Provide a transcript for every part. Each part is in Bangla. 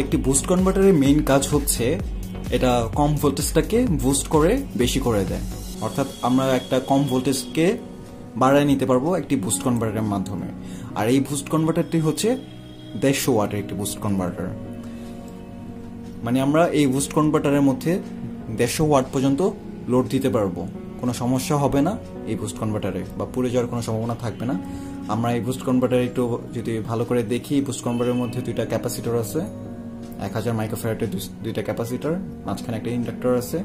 একটি বুস্ট কনভার্টারের মেইন কাজ হচ্ছে এটা কম ভোল্টেজটাকে বুস্ট করে বেশি করে দেয়, অর্থাৎ আমরা একটা কম ভোল্টেজকে বাড়ায় নিতে পারবো একটি বুস্ট কনভার্টারের মাধ্যমে। আর এই বুস্ট কনভার্টারটি হচ্ছে 150 ওয়াটের একটি বুস্ট কনভার্টার। মানে আমরা এই বুস্ট কনভার্টারের মধ্যে 150 ওয়াট পর্যন্ত লোড দিতে পারবো, কোনো সমস্যা হবে না এই বুস্ট কনভার্টারে, বা পুড়ে যাওয়ার কোনো সম্ভাবনা থাকবে না। আমরা এই বুস্ট কনভার্টার একটু যদি ভালো করে দেখি, বুস্ট কনভার্টারের মধ্যে দুইটা ক্যাপাসিটর আছে, 1000 মাইক্রোফ্যারাডের দুইটা ক্যাপাসিটর, মাঝখানে একটা ইন্ডাক্টর আছে,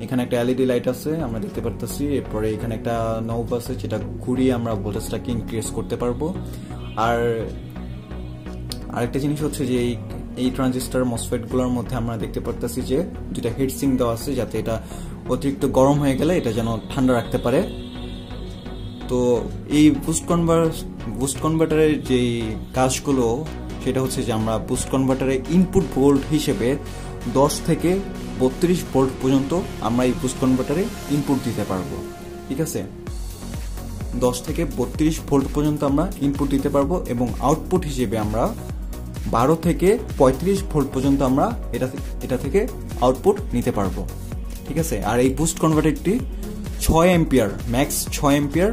এখানে একটা এলইডি লাইট আছে আমরা দেখতে পারতেছি। এরপরে এখানে একটা নব আছে যেটা ঘুরিয়ে আমরা ভোল্টেজটাকে ইনক্রিজ করতে পারবো। আর আরেকটা জিনিস হচ্ছে যে এই ট্রানজিস্টর মসফেট গুলোর মধ্যে আমরা দেখতে পারতেছি যে দুইটা হিট সিঙ্ক দেওয়া আছে, যাতে এটা অতিরিক্ত গরম হয়ে গেলে এটা যেন ঠান্ডা রাখতে পারে। তো এই বুস্ট কনভার্টারের যে কাজগুলো সেটা হচ্ছে যে আমরা বুস্ট কনভার্টারের ইনপুট ভোল্ট হিসেবে 10 থেকে 32 ভোল্ট পর্যন্ত আমরা এই বুস্ট কনভার্টারে ইনপুট দিতে পারবো। ঠিক আছে, 10 থেকে 32 ভোল্ট পর্যন্ত আমরা ইনপুট দিতে পারবো, এবং আউটপুট হিসেবে আমরা 12 থেকে 35 ভোল্ট পর্যন্ত আমরা এটা থেকে আউটপুট নিতে পারবো। ঠিক আছে, আর এই বুস্ট কনভার্টারটি 6 ampere max 6 ampere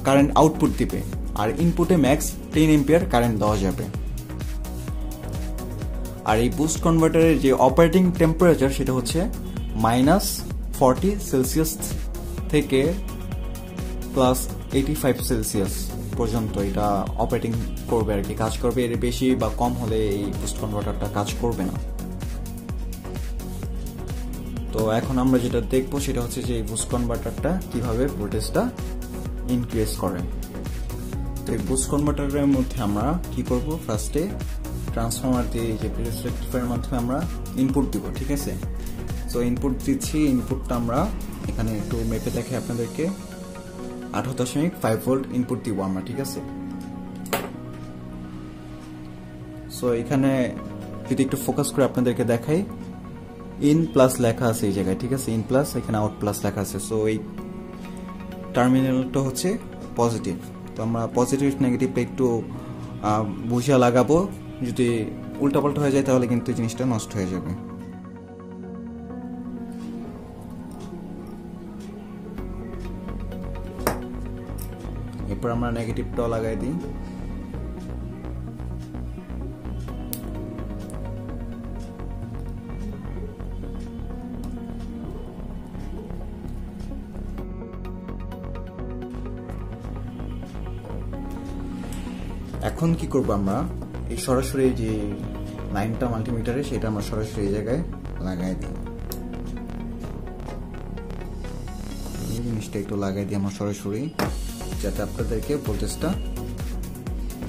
current output দিবে, আর ইনপুটে ম্যাক্স 10 এম্পিয়ার কারেন্ট দেওয়া যাবে। আর এই বুস্ট কনভার্টারের যে অপারেটিং টেম্পারেচার সেটা হচ্ছে -40 সেলসিয়াস থেকে +85 সেলসিয়াস পর্যন্ত এটা অপারেটিং করবে আর কি, কাজ করবে। এর বেশি বা কম হলে এই বুস্ট কনভার্টারটা কাজ করবে না। তো এখন আমরা যেটা দেখবো সেটা হচ্ছে যে এই বুস্ট কনভার্টারটা কিভাবে ভোল্টেজটা ইনক্রিজ করে। তো এই বুস্ট কনভার্টারের মধ্যে আমরা কি করব, ফার্স্টে ট্রান্সফরমার দিয়ে যে প্রিভিয়াস রেকটিফায়ারের মাধ্যমে আমরা ইনপুট দিব। ঠিক আছে, তো ইনপুট দিচ্ছি, ইনপুটটা আমরা এখানে একটু মেপে দেখে আপনাদেরকে 18.5 ভোল্ট ইনপুট দিব আমরা। ঠিক আছে, সো এখানে যদি একটু ফোকাস করে আপনাদেরকে দেখাই, ইন প্লাস লেখা আছে এই জায়গায়। ঠিক আছে, ইন প্লাস, এখানে আউট প্লাস লেখা আছে। সো এই টার্মিনালটা হচ্ছে পজিটিভ। তো আমরা পজিটিভ নেগেটিভটা একটু বুঝিয়ে লাগাবো, যদি উল্টাপাল্টা হয়ে যায় তাহলে কিন্তু জিনিসটা নষ্ট হয়ে যাবে। এরপর আমরা নেগেটিভটাও লাগাই দিই। এখন কি করব, আমরা এই সরাসরি যে লাইনটা মাল্টিমিটারে সেটা আমরা সরাসরি এই জায়গায় লাগাই দিই। এই জিনিসটা একটু লাগাই দিই আমরা সরাসরি, যাতে আপনাদেরকে ভোল্টেজটা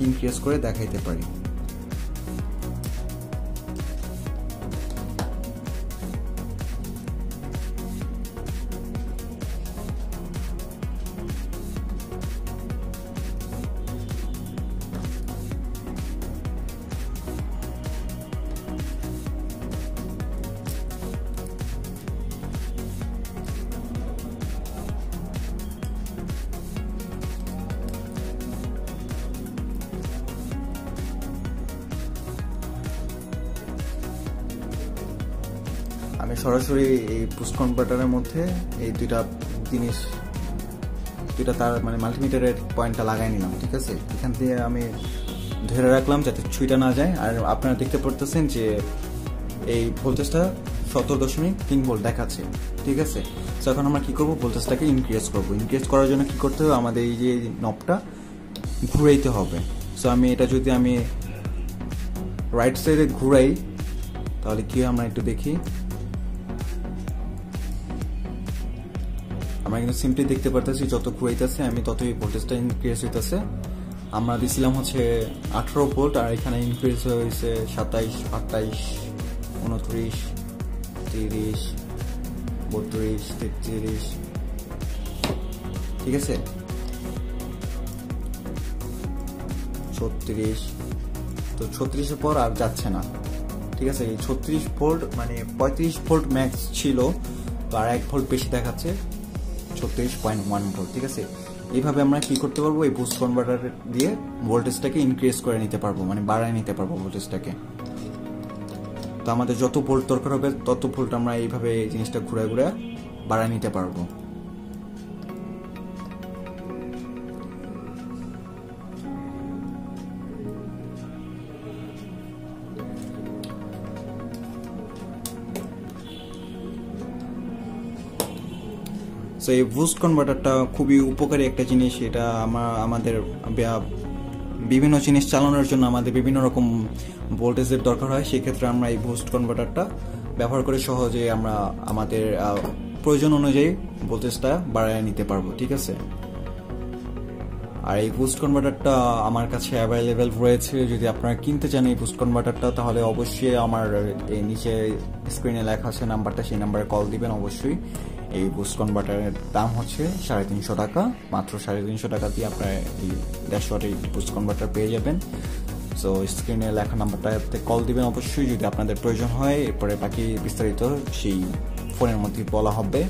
ইনক্রিজ করে দেখাইতে পারি। আমি সরাসরি এই বুস্ট কনভার্টারের মধ্যে এই দুইটা তার মানে মাল্টিমিটারের পয়েন্টটা লাগাই নিলাম। ঠিক আছে, এখান থেকে আমি ধরে রাখলাম যাতে ছুঁইটা না যায়। আর আপনারা দেখতে পারতেছেন যে এই ভোল্টেজটা 17.3 ভোল্ট দেখাচ্ছে। ঠিক আছে, তো এখন আমরা কি করব, ভোল্টেজটাকে ইনক্রিজ করব। ইনক্রিজ করার জন্য কি করতে হবে, আমাদের এই যে নবটা ঘুরাইতে হবে। সো এটা যদি আমি রাইট সাইডে ঘুরাই তাহলে কি হয় আমরা একটু দেখি। আমরা কিন্তু সিম্পলি দেখতে পারতেছি যত ঘুরাইতেছে আমি ততই ভোল্টেজটা ইনক্রিজ হইতেছে। আমরা দিছিলাম হচ্ছে 18 ভোল্ট, আর এখানে ইনক্রিজ হয়েছে 27, 28, 29, 30, 32, 33। ঠিক আছে, 36। তো 36-এর পর আর যাচ্ছে না। ঠিক আছে, এই 36 ভোল্ট মানে 35 ভোল্ট ম্যাক্স ছিল, তো আর 1 ভোল্ট বেশি দেখাচ্ছে, 36.1 ভোল্ট। ঠিক আছে, এইভাবে আমরা কি করতে পারবো, এই বুস্ট কনভার্টার দিয়ে ভোল্টেজটাকে ইনক্রিজ করে নিতে পারবো, মানে বাড়ায় নিতে পারবো ভোল্টেজটাকে। তো আমাদের যত ভোল্ট দরকার হবে তত ভোল্ট আমরা এইভাবে এই জিনিসটা ঘুরে ঘুরে বাড়ায় নিতে পারবো। তো এই বুস্ট কনভার্টারটা খুবই উপকারী একটা জিনিস। এটা আমাদের বিভিন্ন জিনিস চালানোর জন্য আমাদের বিভিন্ন রকম ভোল্টেজের দরকার হয়, সেক্ষেত্রে আমরা এই বুস্ট কনভার্টারটা ব্যবহার করে সহজে আমরা আমাদের প্রয়োজন অনুযায়ী ভোল্টেজটা বাড়ায় নিতে পারবো, ঠিক আছে। আর এই বুস্ট কনভার্টারটা আমার কাছে অ্যাভেলেবেল রয়েছে। যদি আপনারা কিনতে চান এই বুস্ট কনভার্টারটা, তাহলে অবশ্যই আমার এই নিচে স্ক্রিনে লেখা আছে নাম্বারটা, সেই নাম্বারে কল দিবেন অবশ্যই। এই বুস্ট কনভার্টারের দাম হচ্ছে 350 টাকা, মাত্র 350 টাকা দিয়ে আপনারা এই 150 ওয়াটের বুস্ট কনভার্টার পেয়ে যাবেন। সো স্ক্রিনে লেখা নাম্বারটাতে কল দিবেন অবশ্যই যদি আপনাদের প্রয়োজন হয়। এরপরে বাকি বিস্তারিত সেই ফোনের মধ্যে বলা হবে।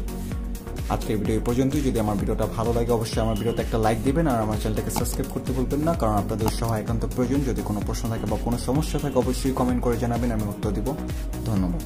আজকের ভিডিও এই পর্যন্তই। যদি আমার ভিডিওটা ভালো লাগে অবশ্যই আমার ভিডিওতে একটা লাইক দিবেন, আর আমার চ্যানেলটাকে সাবস্ক্রাইব করতে ভুলবেন না, কারণ আপনাদের সহায় একান্ত প্রয়োজন। যদি কোনো প্রশ্ন থাকে বা কোনো সমস্যা থাকে অবশ্যই কমেন্ট করে জানাবেন, আমি উত্তর দিব। ধন্যবাদ।